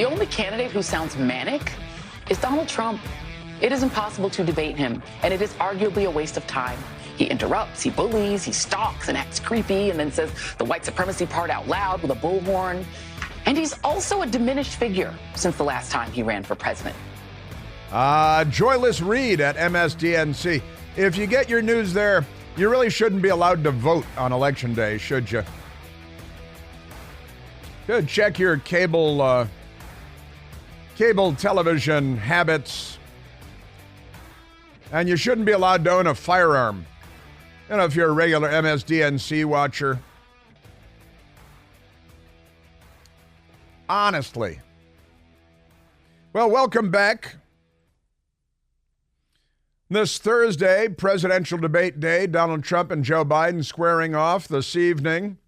The only candidate who sounds manic is Donald Trump. It is impossible to debate him, and it is arguably a waste of time. He interrupts, he bullies, he stalks and acts creepy, and then says the white supremacy part out loud with a bullhorn. And he's also a diminished figure since the last time he ran for president. Joyless Reed at MSDNC. If you get your news there, you really shouldn't be allowed to vote on Election Day, should you? Good. Check your cable television habits. And you shouldn't be allowed to own a firearm. You know, if you're a regular MSDNC watcher. Honestly. Well, welcome back. This Thursday, presidential debate day, Donald Trump and Joe Biden squaring off this evening.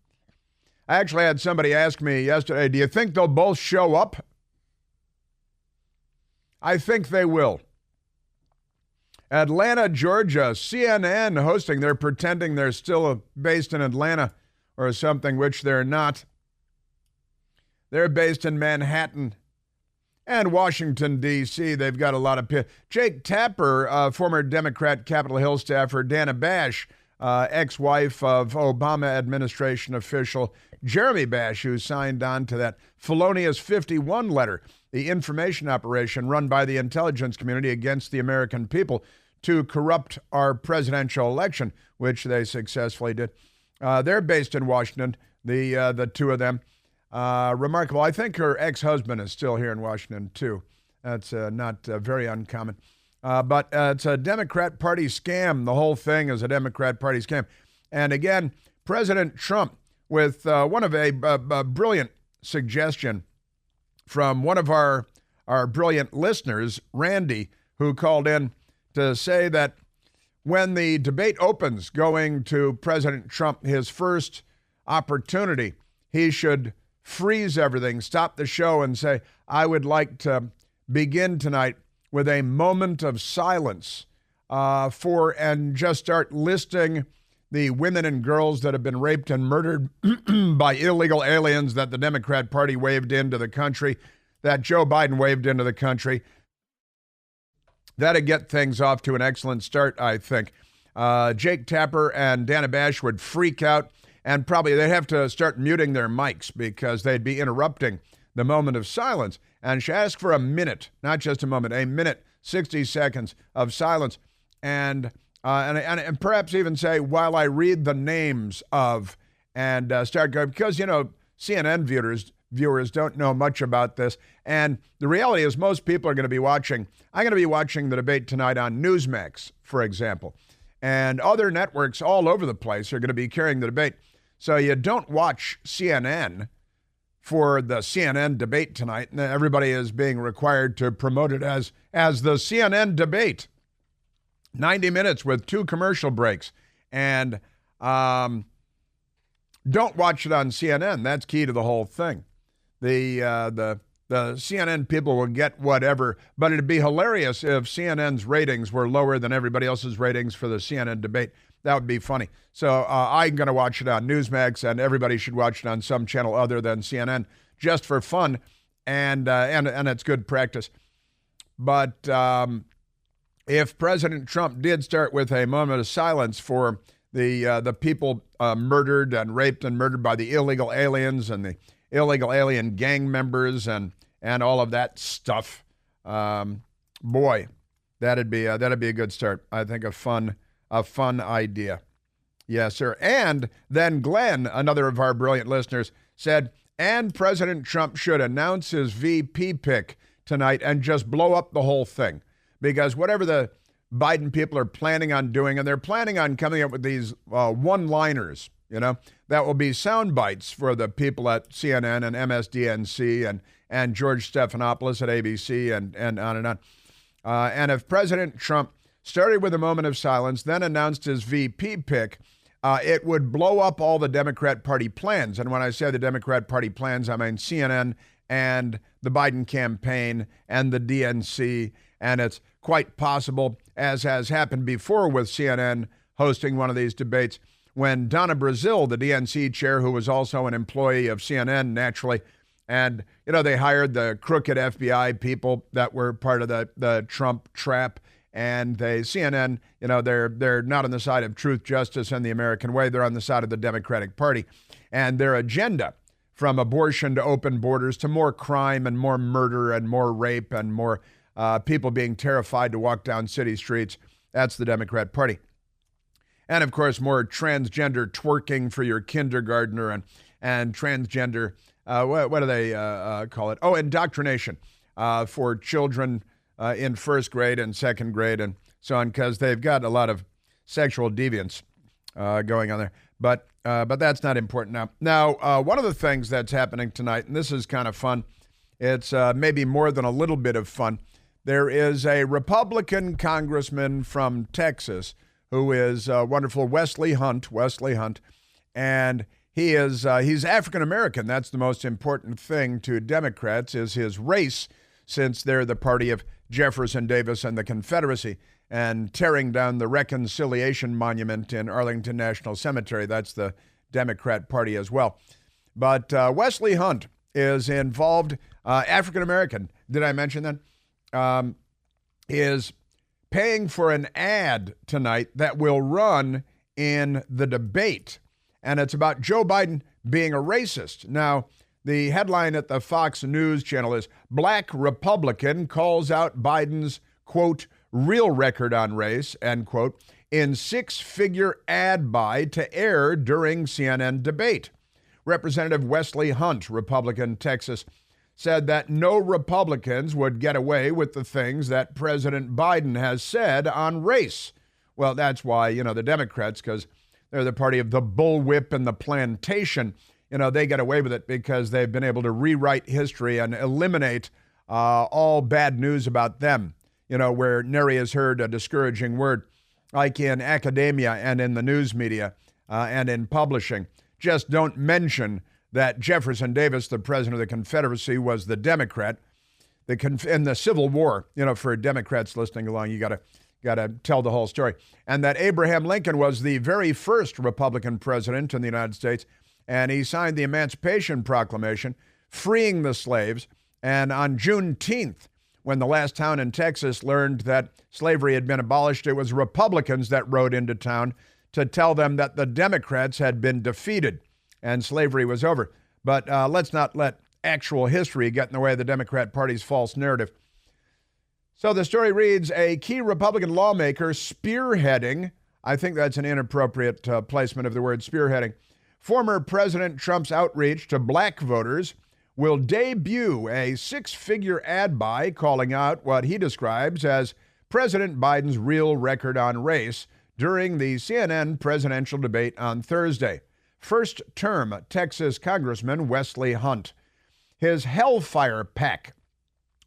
I actually had somebody ask me yesterday, do you think they'll both show up? I think they will. Atlanta, Georgia, CNN hosting. They're pretending they're still based in Atlanta or something, which they're not. They're based in Manhattan and Washington, D.C. They've got a lot of... Jake Tapper, former Democrat Capitol Hill staffer, Dana Bash, ex-wife of Obama administration official Jeremy Bash, who signed on to that felonious 51 letter, the information operation run by the intelligence community against the American people to corrupt our presidential election, which they successfully did. They're based in Washington, the two of them. Remarkable. I think her ex-husband is still here in Washington, too. That's not very uncommon. But it's a Democrat Party scam. The whole thing is a Democrat Party scam. And again, President Trump with one of a brilliant suggestion from one of our brilliant listeners, Randy, who called in to say that when the debate opens going to President Trump, his first opportunity, he should freeze everything, stop the show and say, I would like to begin tonight with a moment of silence and just start listing the women and girls that have been raped and murdered by illegal aliens that the Democrat Party waved into the country, that Joe Biden waved into the country. That'd get things off to an excellent start, I think. Jake Tapper and Dana Bash would freak out, and probably they'd have to start muting their mics because they'd be interrupting the moment of silence. And she asked for a minute, not just a moment, a minute, 60 seconds of silence. And perhaps even say, while I read the names of, and start going, because, you know, CNN viewers don't know much about this. And the reality is most people are going to be watching. I'm going to be watching the debate tonight on Newsmax, for example. And other networks all over the place are going to be carrying the debate. So you don't watch CNN for the CNN debate tonight. And everybody is being required to promote it as the CNN debate. 90 minutes with 2 commercial breaks. And don't watch it on CNN. That's key to the whole thing. The CNN people will get whatever, but it'd be hilarious if CNN's ratings were lower than everybody else's ratings for the CNN debate. That would be funny. So I'm going to watch it on Newsmax, and everybody should watch it on some channel other than CNN, just for fun, and it's good practice. But if President Trump did start with a moment of silence for the people murdered and raped and murdered by the illegal aliens and the illegal alien gang members and all of that stuff, boy, that'd be a good start. I think a fun idea. Yes, sir. And then Glenn, another of our brilliant listeners, said, and President Trump should announce his VP pick tonight and just blow up the whole thing. Because whatever the Biden people are planning on doing, and they're planning on coming up with these one-liners, you know, that will be sound bites for the people at CNN and MSDNC and George Stephanopoulos at ABC and on and on. And if President Trump started with a moment of silence, then announced his VP pick, it would blow up all the Democrat Party plans. And when I say the Democrat Party plans, I mean CNN and the Biden campaign and the DNC. And it's quite possible, as has happened before with CNN hosting one of these debates, when Donna Brazile, the DNC chair, who was also an employee of CNN, naturally, And, they hired the crooked FBI people that were part of the Trump trap. And CNN, they're not on the side of truth, justice, and the American way. They're on the side of the Democratic Party. And their agenda, from abortion to open borders to more crime and more murder and more rape and more people being terrified to walk down city streets, that's the Democrat Party. And, of course, more transgender twerking for your kindergartner and transgender, what do they call it? Oh, indoctrination for children in first grade and second grade and so on, because they've got a lot of sexual deviance going on there. But that's not important now. One of the things that's happening tonight, and this is kind of fun, it's maybe more than a little bit of fun. There is a Republican congressman from Texas who is wonderful, Wesley Hunt, and he's African American. That's the most important thing to Democrats, is his race, since they're the party of Jefferson Davis and the Confederacy, and tearing down the Reconciliation Monument in Arlington National Cemetery. That's the Democrat Party as well. But Wesley Hunt is involved, African American, did I mention that? Is paying for an ad tonight that will run in the debate. And it's about Joe Biden being a racist. Now, the headline at the Fox News channel is, Black Republican calls out Biden's, quote, real record on race, end quote, in six-figure ad buy to air during CNN debate. Representative Wesley Hunt, Republican, Texas, said that no Republicans would get away with the things that President Biden has said on race. Well, that's why, the Democrats, because they're the party of the bullwhip and the plantation, they get away with it because they've been able to rewrite history and eliminate all bad news about them, where nary has heard a discouraging word, like in academia and in the news media and in publishing. Just don't mention that Jefferson Davis, the president of the Confederacy, was the Democrat. In the Civil War, for Democrats listening along, you got to tell the whole story. And that Abraham Lincoln was the very first Republican president in the United States, and he signed the Emancipation Proclamation, freeing the slaves. And on Juneteenth, when the last town in Texas learned that slavery had been abolished, it was Republicans that rode into town to tell them that the Democrats had been defeated and slavery was over. But let's not let actual history get in the way of the Democrat Party's false narrative. So the story reads, a key Republican lawmaker spearheading, I think that's an inappropriate placement of the word spearheading, former President Trump's outreach to black voters will debut a six-figure ad buy calling out what he describes as President Biden's real record on race during the CNN presidential debate on Thursday. First-term Texas Congressman Wesley Hunt. His Hellfire PAC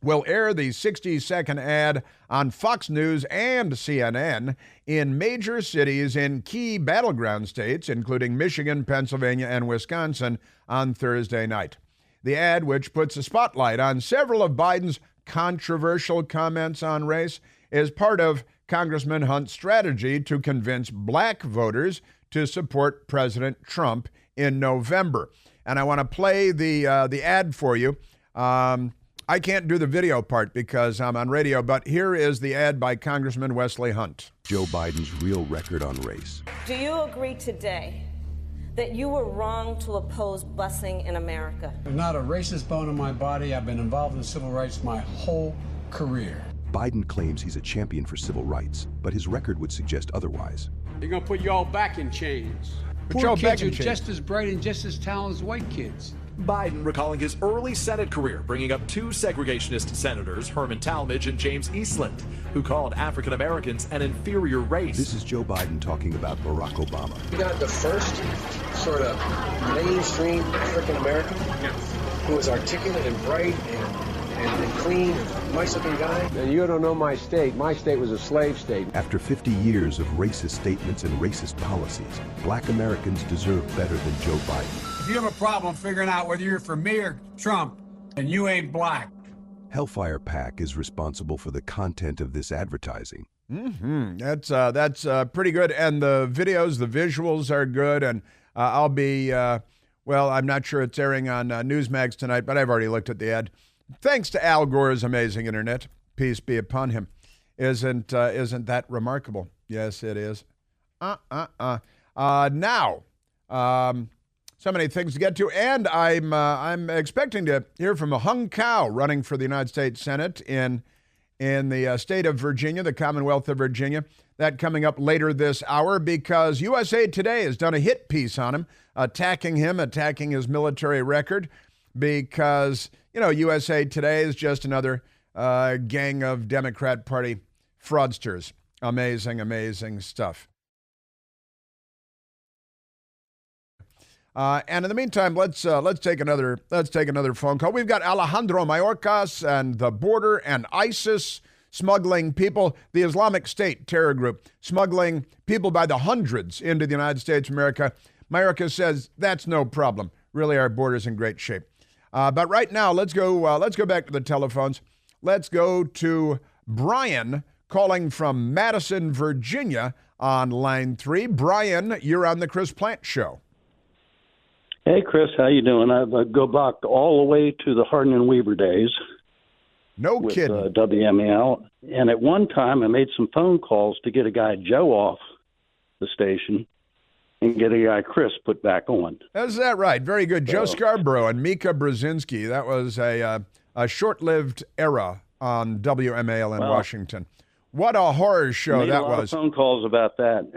will air the 60-second ad on Fox News and CNN in major cities in key battleground states, including Michigan, Pennsylvania, and Wisconsin, on Thursday night. The ad, which puts a spotlight on several of Biden's controversial comments on race, is part of Congressman Hunt's strategy to convince black voters to support President Trump in November. And I want to play the ad for you. I can't do the video part because I'm on radio, but here is the ad by Congressman Wesley Hunt. Joe Biden's real record on race. Do you agree today that you were wrong to oppose busing in America? There's not a racist bone in my body. I've been involved in civil rights my whole career. Biden claims he's a champion for civil rights, but his record would suggest otherwise. They're going to put you all back in chains. Poor kids are just as bright and just as talented as white kids. Biden recalling his early Senate career, bringing up two segregationist senators, Herman Talmadge and James Eastland, who called African Americans an inferior race. This is Joe Biden talking about Barack Obama. You got the first sort of mainstream African American who was articulate and bright and clean, nice-looking guy. And you don't know my state. My state was a slave state. After 50 years of racist statements and racist policies, black Americans deserve better than Joe Biden. If you have a problem figuring out whether you're for me or Trump, and you ain't black. Hellfire PAC is responsible for the content of this advertising. That's pretty good. And the videos, the visuals are good. And I'll be, Well, I'm not sure it's airing on Newsmax tonight, but I've already looked at the ad. Thanks to Al Gore's amazing internet, peace be upon him. Isn't that remarkable? Yes, it is. Now, so many things to get to, and I'm expecting to hear from Hung Cao running for the United States Senate in the state of Virginia, the Commonwealth of Virginia. That coming up later this hour because USA Today has done a hit piece on him, attacking his military record because, USA Today is just another gang of Democrat Party fraudsters. Amazing, amazing stuff. And in the meantime, let's take another phone call. We've got Alejandro Mayorkas and the border and ISIS smuggling people, the Islamic State terror group, smuggling people by the hundreds into the United States of America. Mayorkas says that's no problem. Really, our border's in great shape. But right now, let's go back to the telephones. Let's go to Brian calling from Madison, Virginia on line 3. Brian, you're on the Chris Plant Show. Hey, Chris, how you doing? I go back all the way to the Hardin and Weaver days. No kidding. WMEL. And at one time, I made some phone calls to get a guy, Joe, off the station and get a guy, Chris, put back on. Is that right? Very good. Joe Scarborough and Mika Brzezinski. That was a short-lived era on WMAL in Washington. What a horror show that was. A lot of phone calls about that.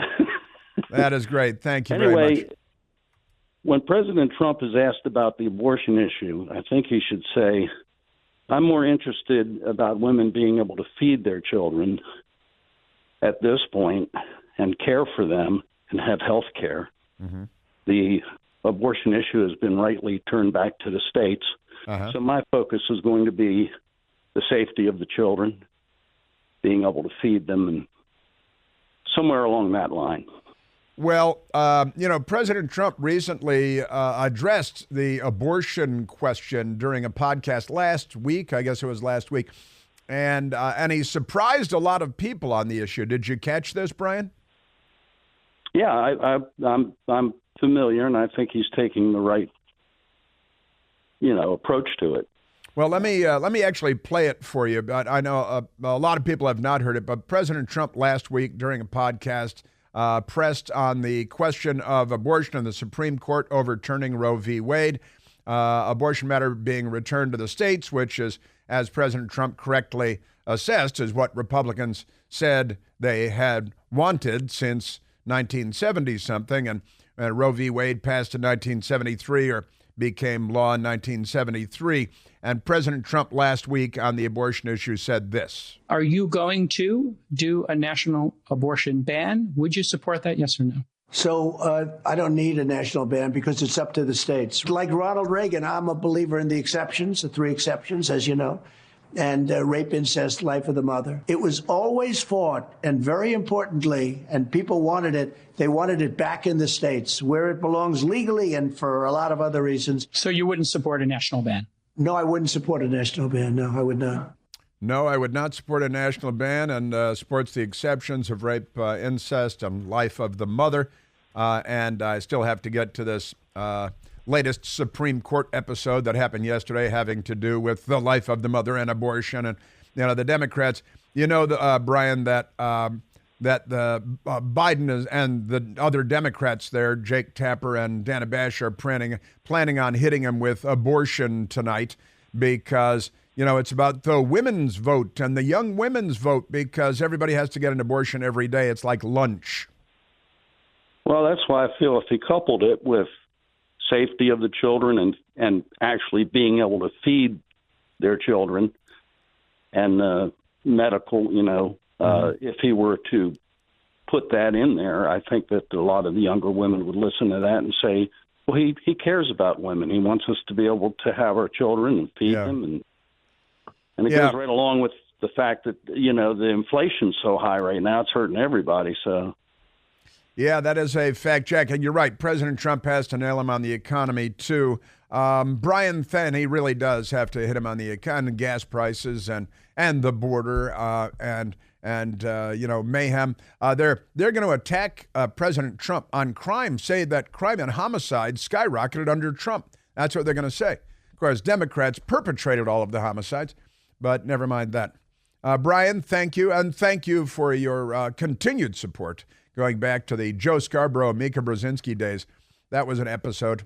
That is great. Thank you very much. When President Trump is asked about the abortion issue, I think he should say, I'm more interested about women being able to feed their children at this point and care for them and have health care. Mm-hmm. The abortion issue has been rightly turned back to the states. So my focus is going to be the safety of the children, being able to feed them, and somewhere along that line. Well, President Trump recently addressed the abortion question during a podcast last week. I guess it was last week. And he surprised a lot of people on the issue. Did you catch this, Brian? Yeah, I'm familiar, and I think he's taking the right, approach to it. Well, let me actually play it for you. But I know a lot of people have not heard it. But President Trump last week during a podcast pressed on the question of abortion and the Supreme Court overturning Roe v. Wade, abortion matter being returned to the states, which is, as President Trump correctly assessed, is what Republicans said they had wanted since 1970-something, and Roe v. Wade passed in 1973 or became law in 1973. And President Trump last week on the abortion issue said this. Are you going to do a national abortion ban? Would you support that, yes or no? So I don't need a national ban because it's up to the states. Like Ronald Reagan, I'm a believer in the exceptions, the 3 exceptions, as you know, and rape, incest, life of the mother. It was always fought, and very importantly, and people wanted it, they wanted it back in the states where it belongs legally and for a lot of other reasons. So you wouldn't support a national ban? No, I wouldn't support a national ban. No, I would not. No, I would not support a national ban, and supports the exceptions of rape, incest, and life of the mother. And I still have to get to this latest Supreme Court episode that happened yesterday having to do with the life of the mother and abortion. And, the Democrats, Brian, that the Biden and the other Democrats there, Jake Tapper and Dana Bash, are planning on hitting him with abortion tonight because, it's about the women's vote and the young women's vote because everybody has to get an abortion every day. It's like lunch. Well, that's why I feel if he coupled it with safety of the children and actually being able to feed their children and medical, if he were to put that in there, I think that a lot of the younger women would listen to that and say, well, he cares about women. He wants us to be able to have our children and feed them. And it goes right along with the fact that, the inflation's so high right now, it's hurting everybody. So. Yeah, that is a fact, Jack. And you're right. President Trump has to nail him on the economy, too. Brian Then, he really does have to hit him on the account of gas prices and the border and mayhem. They're going to attack President Trump on crime, say that crime and homicide skyrocketed under Trump. That's what they're going to say. Of course, Democrats perpetrated all of the homicides, but never mind that. Brian, thank you, and thank you for your continued support going back to the Joe Scarborough, Mika Brzezinski days. That was an episode.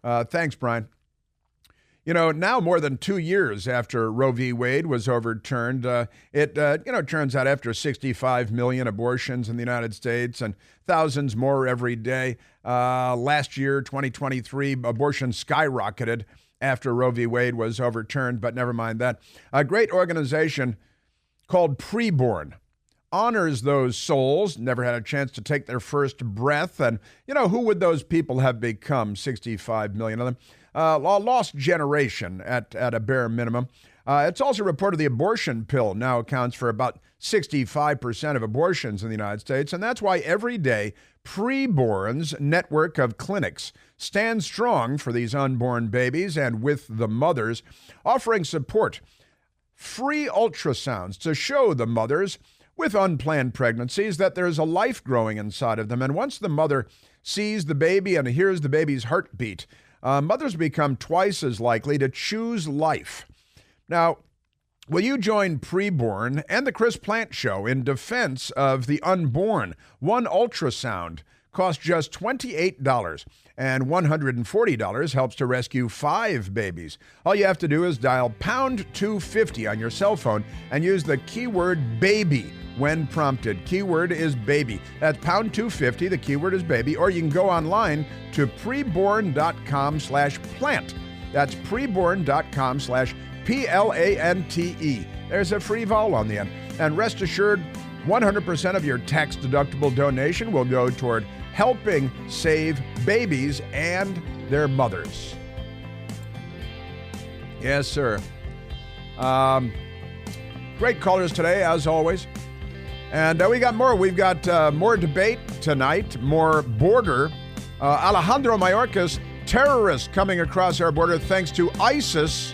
Thanks, Brian. Now more than 2 years after Roe v. Wade was overturned, it turns out after 65 million abortions in the United States and thousands more every day, last year, 2023, abortion skyrocketed after Roe v. Wade was overturned, but never mind that. A great organization called Preborn honors those souls, never had a chance to take their first breath. And, who would those people have become? 65 million of them. A lost generation at a bare minimum. It's also reported the abortion pill now accounts for about 65% of abortions in the United States. And that's why every day Preborn's network of clinics stands strong for these unborn babies and with the mothers, offering support, free ultrasounds to show the mothers with unplanned pregnancies that there's a life growing inside of them. And once the mother sees the baby and hears the baby's heartbeat, mothers become twice as likely to choose life. Now, will you join Preborn and the Chris Plant Show in defense of the unborn? One ultrasound costs just $28, and $140 helps to rescue 5 babies. All you have to do is dial pound 250 on your cell phone and use the keyword baby when prompted. Keyword is baby. That's pound 250, the keyword is baby, or you can go online to preborn.com/plant. That's preborn.com/PLANTE. There's a free vowel on the end. And rest assured, 100% of your tax-deductible donation will go toward helping save babies and their mothers. Yes, sir. Great callers today, as always. And we got more. We've got more debate tonight, more border. Alejandro Mayorkas, terrorists coming across our border thanks to ISIS.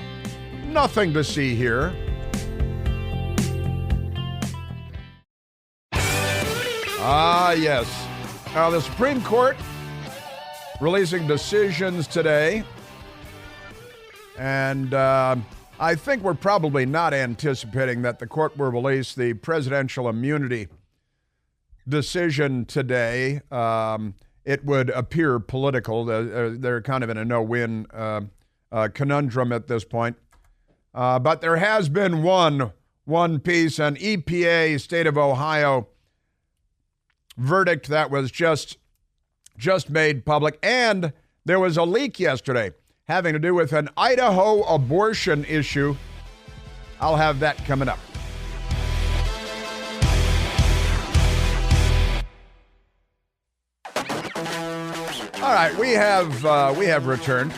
Nothing to see here. Yes. The Supreme Court releasing decisions today. And I think we're probably not anticipating that the court will release the presidential immunity decision today. It would appear political. They're kind of in a no-win conundrum at this point. But there has been one piece, an EPA, State of Ohio verdict that was just made public. And there was a leak yesterday having to do with an Idaho abortion issue. I'll have that coming up. All right, we have returned,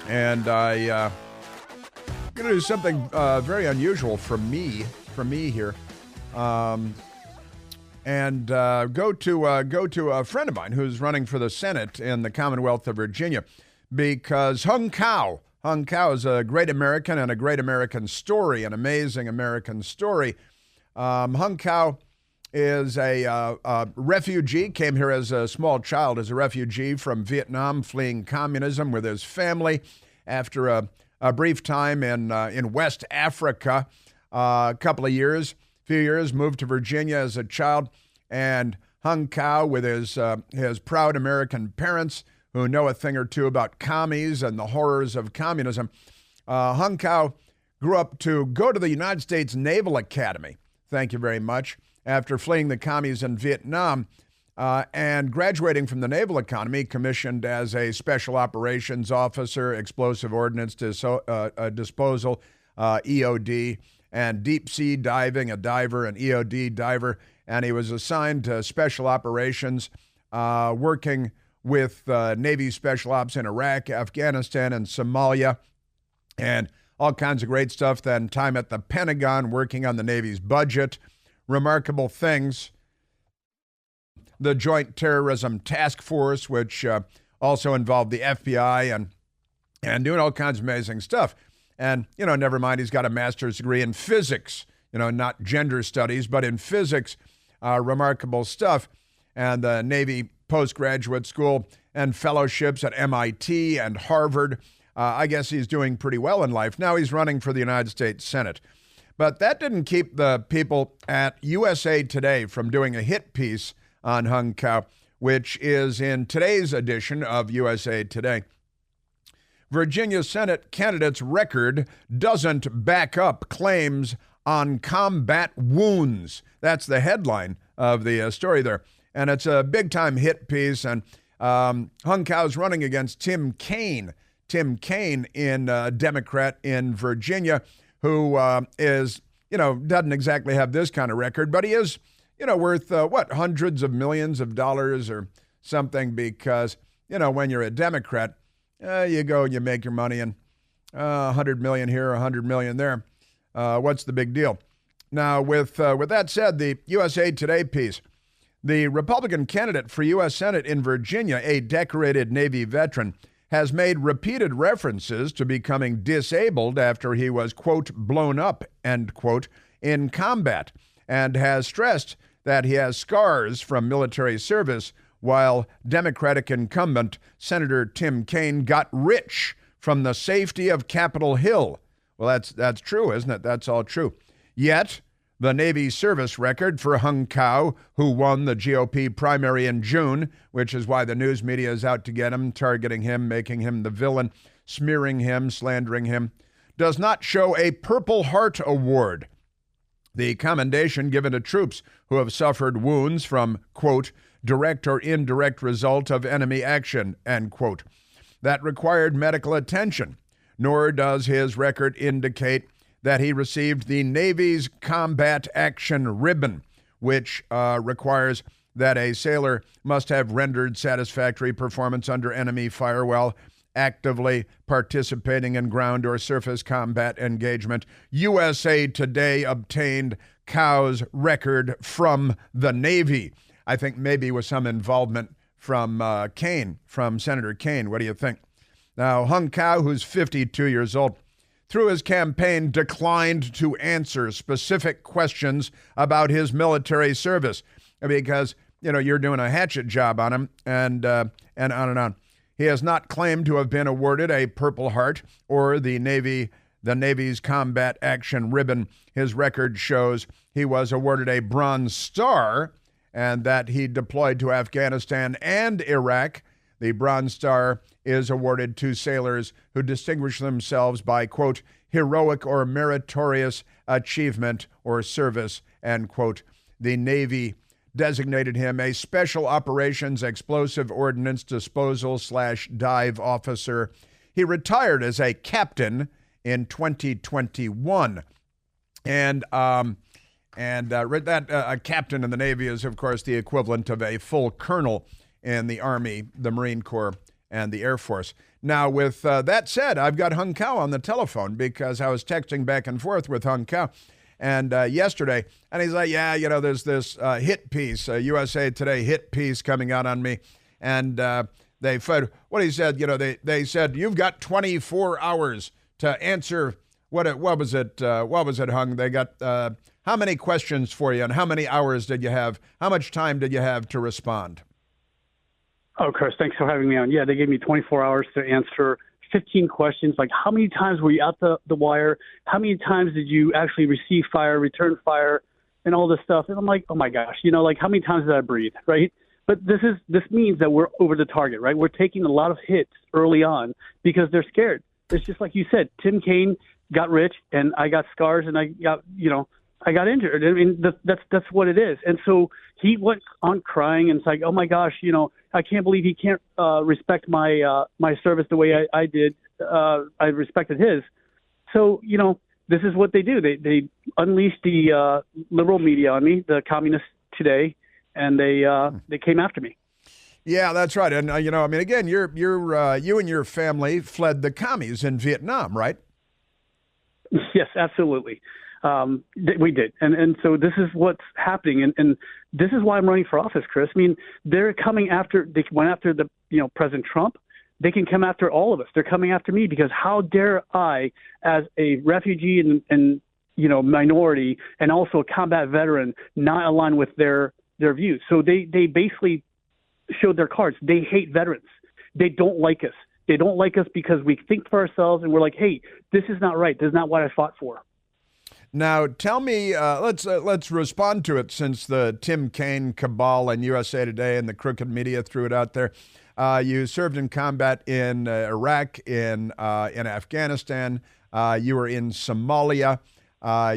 and I'm going to do something very unusual for me here, and go to a friend of mine who's running for the Senate in the Commonwealth of Virginia, because Hung Cao is a great American and a great American story, an amazing American story. Hung Cao is a refugee, came here as a small child as a refugee from Vietnam, fleeing communism with his family after a brief time in West Africa, a few years, moved to Virginia as a child, and Hung Cao with his proud American parents who know a thing or two about commies and the horrors of communism. Hung Cao grew up to go to the United States Naval Academy. Thank you very much. After fleeing the commies in Vietnam and graduating from the Naval Academy, commissioned as a Special Operations Officer, Explosive Ordnance Disposal, EOD, and deep sea diving, a diver, an EOD diver, and he was assigned to Special Operations, working with Navy Special Ops in Iraq, Afghanistan, and Somalia, and all kinds of great stuff. Then time at the Pentagon, working on the Navy's budget. Remarkable things. The Joint Terrorism Task Force, which also involved the FBI and doing all kinds of amazing stuff. And, never mind, he's got a master's degree in physics, not gender studies, but in physics, remarkable stuff. And the Navy postgraduate school and fellowships at MIT and Harvard. I guess he's doing pretty well in life. Now he's running for the United States Senate. But that didn't keep the people at USA Today from doing a hit piece on Hung Cao, which is in today's edition of USA Today. Virginia Senate candidate's record doesn't back up claims on combat wounds. That's the headline of the story there. And it's a big-time hit piece. And Hung Cao's running against Tim Kaine. Tim Kaine, Democrat in Virginia, who is, doesn't exactly have this kind of record, but he is, worth, hundreds of millions of dollars or something because, when you're a Democrat, you go and you make your money and 100 million here, 100 million there. What's the big deal? Now, with that said, the USA Today piece, the Republican candidate for U.S. Senate in Virginia, a decorated Navy veteran, has made repeated references to becoming disabled after he was, quote, blown up, end quote, in combat, and has stressed that he has scars from military service, while Democratic incumbent Senator Tim Kaine got rich from the safety of Capitol Hill. Well, that's true, isn't it? That's all true. Yet, the Navy service record for Hung Cao, who won the GOP primary in June, which is why the news media is out to get him, targeting him, making him the villain, smearing him, slandering him, does not show a Purple Heart Award, the commendation given to troops who have suffered wounds from, quote, direct or indirect result of enemy action, end quote, that required medical attention, nor does his record indicate that he received the Navy's Combat Action Ribbon, which requires that a sailor must have rendered satisfactory performance under enemy fire while actively participating in ground or surface combat engagement. USA Today obtained Cao's record from the Navy. I think maybe with some involvement from Kaine, from Senator Kaine. What do you think? Now, Hung Cao, who's 52 years old, through his campaign declined to answer specific questions about his military service because, you're doing a hatchet job on him and on and on. He has not claimed to have been awarded a Purple Heart or the Navy's Combat Action Ribbon. His record shows he was awarded a Bronze Star and that he deployed to Afghanistan and Iraq. The Bronze Star is awarded to sailors who distinguish themselves by, quote, heroic or meritorious achievement or service, end quote. The Navy designated him a Special Operations Explosive Ordnance Disposal / Dive Officer. He retired as a captain in 2021. And a captain in the Navy is, of course, the equivalent of a full colonel in the Army, the Marine Corps, and the Air Force. Now, with that said, I've got Hung Cao on the telephone because I was texting back and forth with Hung Cao and yesterday, and he's like, there's this hit piece, USA Today hit piece coming out on me, and they said, what he said, they said, you've got 24 hours to answer, what was it, Hung? They got, how many questions for you, and how many hours did you have? How much time did you have to respond? Oh, Chris, thanks for having me on. Yeah, they gave me 24 hours to answer 15 questions, like how many times were you out the wire? How many times did you actually receive fire, return fire, and all this stuff? And I'm like, oh my gosh, how many times did I breathe, right? But this means that we're over the target, right? We're taking a lot of hits early on because they're scared. It's just like you said, Tim Kaine got rich and I got scars and I got injured. I mean, that's what it is. And so he went on crying and it's like, oh my gosh, I can't believe he can't respect my service the way I did. I respected his. So, this is what they do. They unleashed the liberal media on me, the communists today, and they came after me. Yeah, that's right. And, again, you and your family fled the commies in Vietnam, right? Yes, absolutely. We did. And so this is what's happening. And this is why I'm running for office, Chris. I mean, they went after President Trump. They can come after all of us. They're coming after me because how dare I, as a refugee and minority and also a combat veteran, not align with their views. So they basically showed their cards. They hate veterans. They don't like us. They don't like us because we think for ourselves and we're like, hey, this is not right. This is not what I fought for. Now, tell me, let's respond to it since the Tim Kaine cabal and USA Today and the crooked media threw it out there. You served in combat in Iraq, in Afghanistan. You were in Somalia.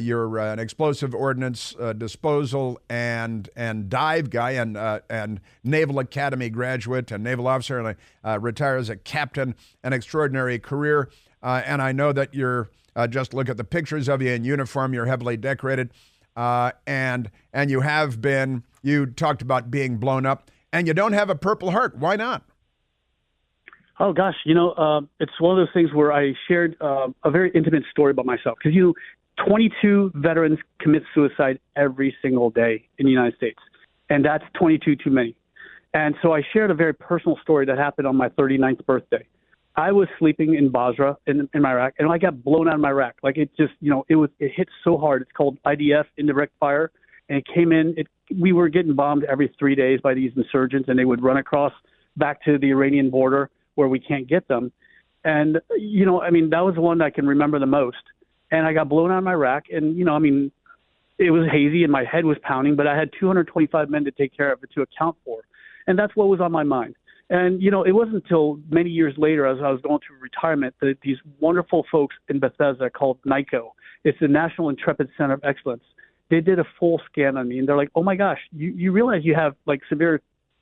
You're an explosive ordnance disposal and dive guy and Naval Academy graduate and naval officer, and retired as a captain. An extraordinary career. And I know that you're just look at the pictures of you in uniform. You're heavily decorated, and you have been. You talked about being blown up, and you don't have a Purple Heart. Why not? Oh, gosh. It's one of those things where I shared a very intimate story about myself. Because, 22 veterans commit suicide every single day in the United States. And that's 22 too many. And so I shared a very personal story that happened on my 39th birthday. I was sleeping in Basra in my rack, and I got blown out of my rack. Like it just, it hit so hard. It's called IDF, indirect fire. And it came in, we were getting bombed every 3 days by these insurgents, and they would run across back to the Iranian border where we can't get them. And, that was the one I can remember the most. And I got blown out of my rack, and, it was hazy and my head was pounding, but I had 225 men to take care of it, to account for. And that's what was on my mind. And, it wasn't until many years later, as I was going through retirement, that these wonderful folks in Bethesda called NICO, it's the National Intrepid Center of Excellence, they did a full scan on me. And they're like, oh, my gosh, you realize you have, like, severe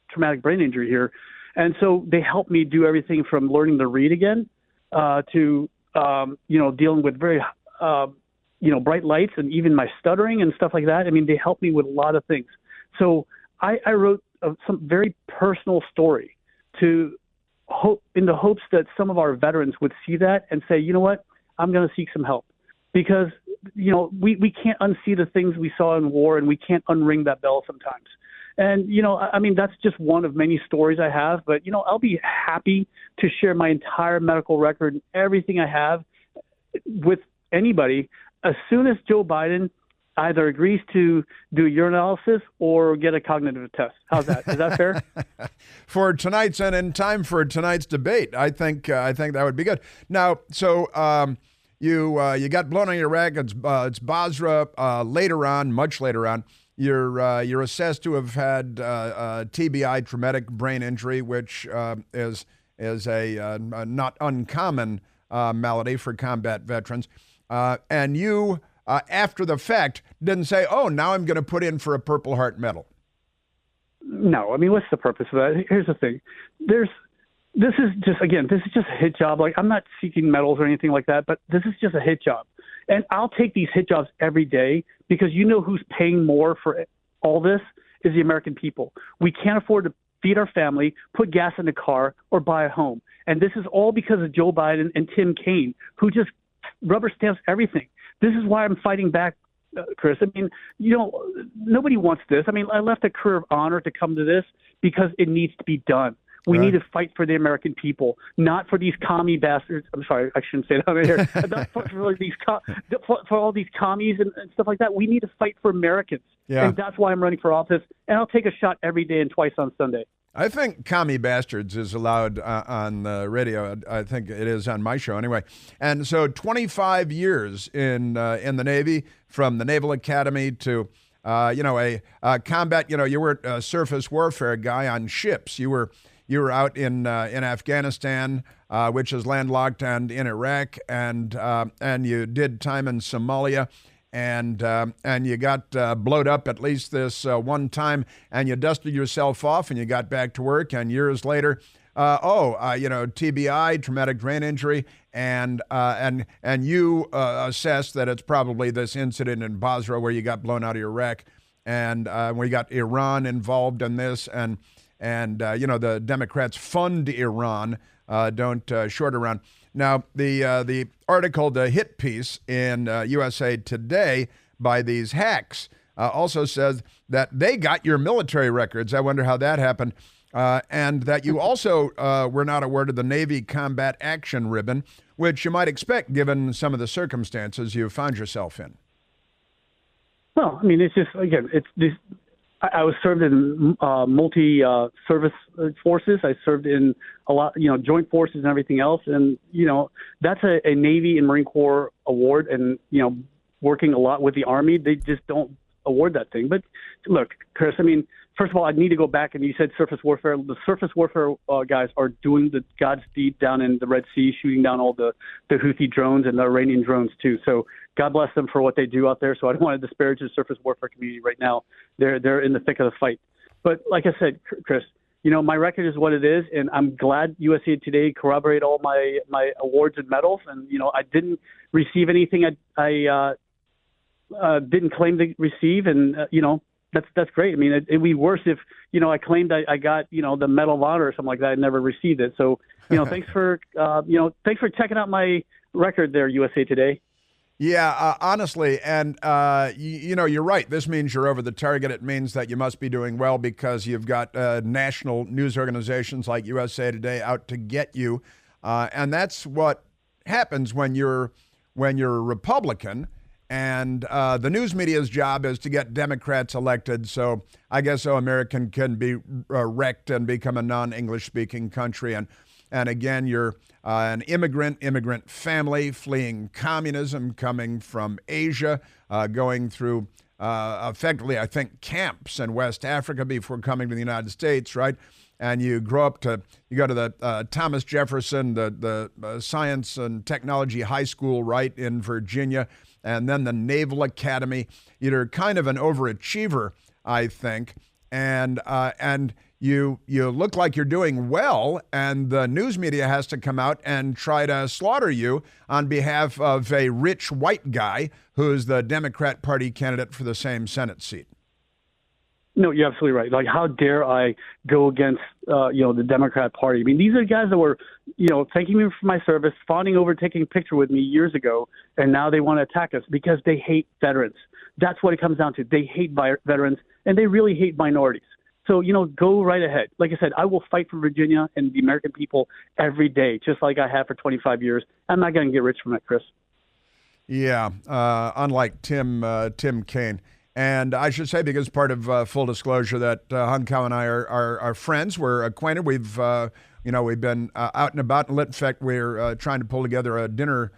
traumatic brain injury here. And so they helped me do everything from learning to read again to, dealing with very, bright lights and even my stuttering and stuff like that. I mean, they helped me with a lot of things. So I wrote some very personal story in the hopes that some of our veterans would see that and say, you know what, I'm going to seek some help. Because, we can't unsee the things we saw in war, and we can't unring that bell sometimes. And, that's just one of many stories I have. But, I'll be happy to share my entire medical record and everything I have with anybody as soon as Joe Biden either agrees to do urinalysis or get a cognitive test. How's that? Is that fair? For tonight's and in time for tonight's debate, I think that would be good. Now, so you got blown on your rack. It's Basra. Later on, much later on, you're assessed to have had TBI, traumatic brain injury, which is a not uncommon malady for combat veterans. And you, after the fact, didn't say, oh, now I'm going to put in for a Purple Heart medal. No, what's the purpose of that? Here's the thing. This is just a hit job. Like, I'm not seeking medals or anything like that, but this is just a hit job. And I'll take these hit jobs every day because who's paying more for all this is the American people. We can't afford to feed our family, put gas in the car, or buy a home. And this is all because of Joe Biden and Tim Kaine, who just rubber stamps everything. This is why I'm fighting back, Chris. Nobody wants this. I left a career of honor to come to this because it needs to be done. We need to fight for the American people, not for these commie bastards. I'm sorry, I shouldn't say that on here. Not for all these commies and stuff like that. We need to fight for Americans. Yeah. And that's why I'm running for office. And I'll take a shot every day and twice on Sunday. I think commie bastards is allowed on the radio. I think it is on my show anyway. And so 25 years in the Navy, from the Naval Academy to a combat. You were a surface warfare guy on ships. You were out in Afghanistan, which is landlocked, and in Iraq, and you did time in Somalia. And you got blowed up at least this one time, and you dusted yourself off, and you got back to work. And years later, TBI, traumatic brain injury, and you assessed that it's probably this incident in Basra where you got blown out of your rack, and where you got Iran involved in this, and the Democrats fund Iran don't short around. Now, the article, the hit piece in USA Today by these hacks also says that they got your military records. I wonder how that happened. And that you also were not awarded the Navy Combat Action Ribbon, which you might expect given some of the circumstances you found yourself in. Well, I mean, it's just, again, it's this. I was served in multi-service forces. I served in a lot, joint forces and everything else. And, that's a Navy and Marine Corps award. And, working a lot with the Army, they just don't award that thing. But look, Chris, I mean, first of all, I need to go back, and you said surface warfare. The surface warfare guys are doing the God's deed down in the Red Sea, shooting down all the Houthi drones and the Iranian drones too. So God bless them for what they do out there. So I don't want to disparage the surface warfare community right now. They're in the thick of the fight. But like I said, Chris, my record is what it is, and I'm glad USA Today corroborated all my awards and medals. And I didn't receive anything I didn't claim to receive, and that's great. I mean, it'd be worse if I claimed I got the Medal of Honor or something like that. I never received it. So thanks for checking out my record there, USA Today. Yeah, honestly, and you're right. This means you're over the target. It means that you must be doing well because you've got national news organizations like USA Today out to get you, and that's what happens when you're a Republican. And the news media's job is to get Democrats elected. So I guess American can be wrecked and become a non-English speaking country. And again, you're an immigrant family fleeing communism, coming from Asia, going through effectively, I think, camps in West Africa before coming to the United States, right? And you go to the Thomas Jefferson, the Science and Technology High School, right, in Virginia, and then the Naval Academy. You're kind of an overachiever, I think, and you look like you're doing well, and the news media has to come out and try to slaughter you on behalf of a rich white guy who's the Democrat Party candidate for the same Senate seat. No, you're absolutely right. Like, how dare I go against, the Democrat Party? I mean, these are guys that were, thanking me for my service, fawning over taking a picture with me years ago, and now they want to attack us because they hate veterans. That's what it comes down to. They hate veterans, and they really hate minorities. So, go right ahead. Like I said, I will fight for Virginia and the American people every day, just like I have for 25 years. I'm not going to get rich from it, Chris. Yeah, unlike Tim Kaine. And I should say, because part of full disclosure, that Hung Cao and I are friends. We're acquainted. We've been out and about. In fact, we're trying to pull together a dinner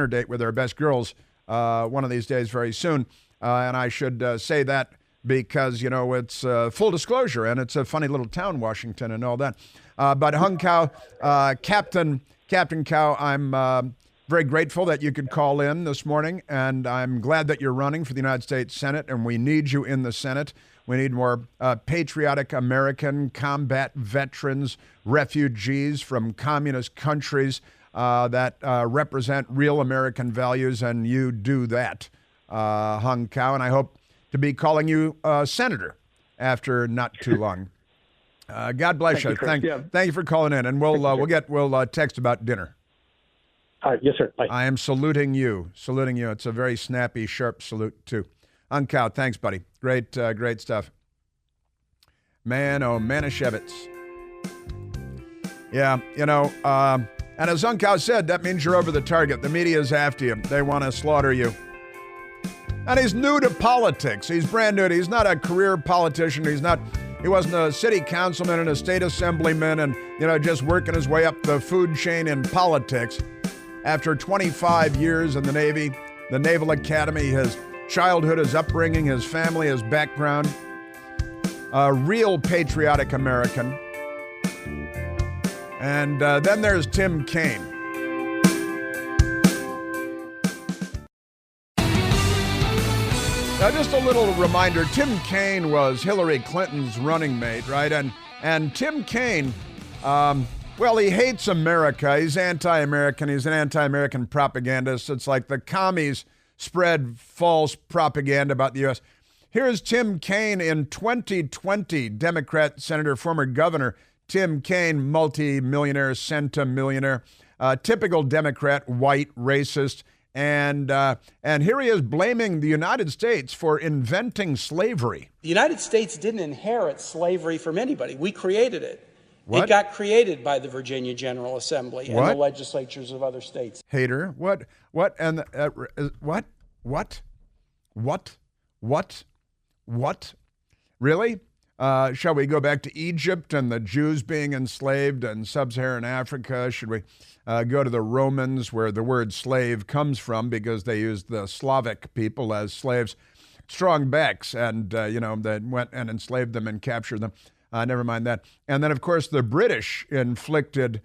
date with our best girls one of these days very soon. And I should say that because it's full disclosure, and it's a funny little town, Washington, and all that. But Hung Cao, Captain Cao, I'm very grateful that you could call in this morning, and I'm glad that you're running for the United States Senate, and we need you in the Senate. We need more patriotic American combat veterans, refugees from communist countries that represent real American values, and you do that, Hung Cao, and I hope to be calling you Senator after not too long. God bless you. Thank you for calling in, and we'll text about dinner. All right. Yes, sir. Bye. I am saluting you. It's a very snappy, sharp salute, too. Hung Cao, thanks, buddy. Great stuff. Man, oh, Manischewitz. Yeah, and as Hung Cao said, that means you're over the target. The media's after you. They want to slaughter you. And he's new to politics. He's brand new. He's not a career politician. He wasn't a city councilman and a state assemblyman and, just working his way up the food chain in politics. After 25 years in the Navy, the Naval Academy, his childhood, his upbringing, his family, his background, a real patriotic American. And then there's Tim Kaine. Now, just a little reminder, Tim Kaine was Hillary Clinton's running mate, right? And Tim Kaine, well, he hates America. He's anti-American. He's an anti-American propagandist. It's like the commies spread false propaganda about the U.S. Here's Tim Kaine in 2020, Democrat Senator, former Governor Tim Kaine, multi-millionaire, centimillionaire, typical Democrat, white, racist, and here he is blaming the United States for inventing slavery. The United States didn't inherit slavery from anybody. We created it. What? It got created by the Virginia General Assembly and the legislatures of other states. Hater. What? And what? Really? Shall we go back to Egypt and the Jews being enslaved in sub-Saharan Africa? Should we go to the Romans, where the word slave comes from because they used the Slavic people as slaves? Strong backs, and they went and enslaved them and captured them. Never mind that. And then, of course, the British inflicted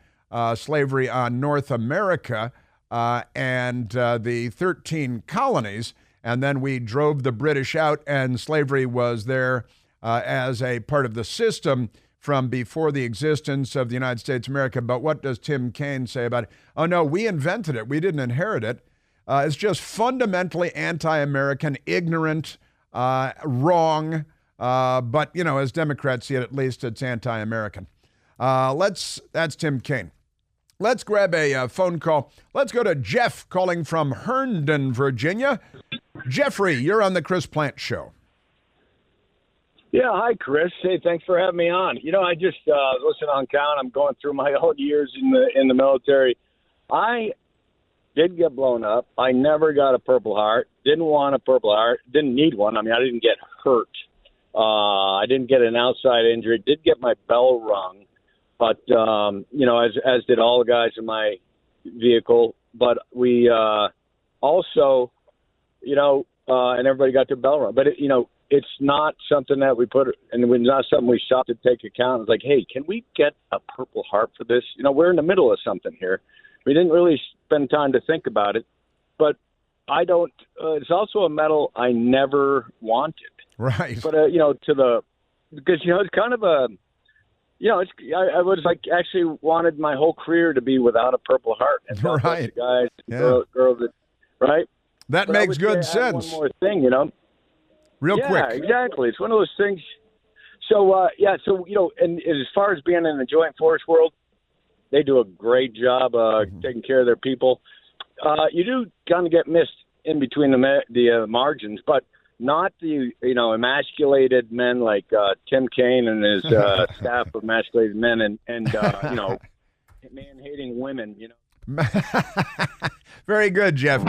slavery on North America and the 13 colonies, and then we drove the British out, and slavery was there as a part of the system from before the existence of the United States of America. But what does Tim Kaine say about it? Oh, no, we invented it. We didn't inherit it. It's just fundamentally anti-American, ignorant, wrong. But, as Democrats see it, at least it's anti-American. That's Tim Kaine. Let's grab a phone call. Let's go to Jeff calling from Herndon, Virginia. Jeffrey, you're on the Chris Plant Show. Yeah, hi, Chris. Hey, thanks for having me on. I just listen on count. I'm going through my old years in the military. I did get blown up. I never got a Purple Heart. Didn't want a Purple Heart. Didn't need one. I mean, I didn't get hurt. I didn't get an outside injury. Did get my bell rung, but as did all the guys in my vehicle. But we also, and everybody got their bell rung. But it's not something that we put, and it's not something we stopped to take account. It's like, hey, can we get a Purple Heart for this? We're in the middle of something here. We didn't really spend time to think about it, but I don't. It's also a medal I never wanted. Right. But because it's kind of a, I was like actually wanted my whole career to be without a Purple Heart. And right. Guys, girls, right. That makes good sense. One more thing, Real quick. Yeah, exactly. It's one of those things. So, and as far as being in the Joint Force world, they do a great job taking care of their people. You do kind of get missed in between the margins, but not the, emasculated men like Tim Kaine and his staff of emasculated men and man-hating women, Very good, Jeff.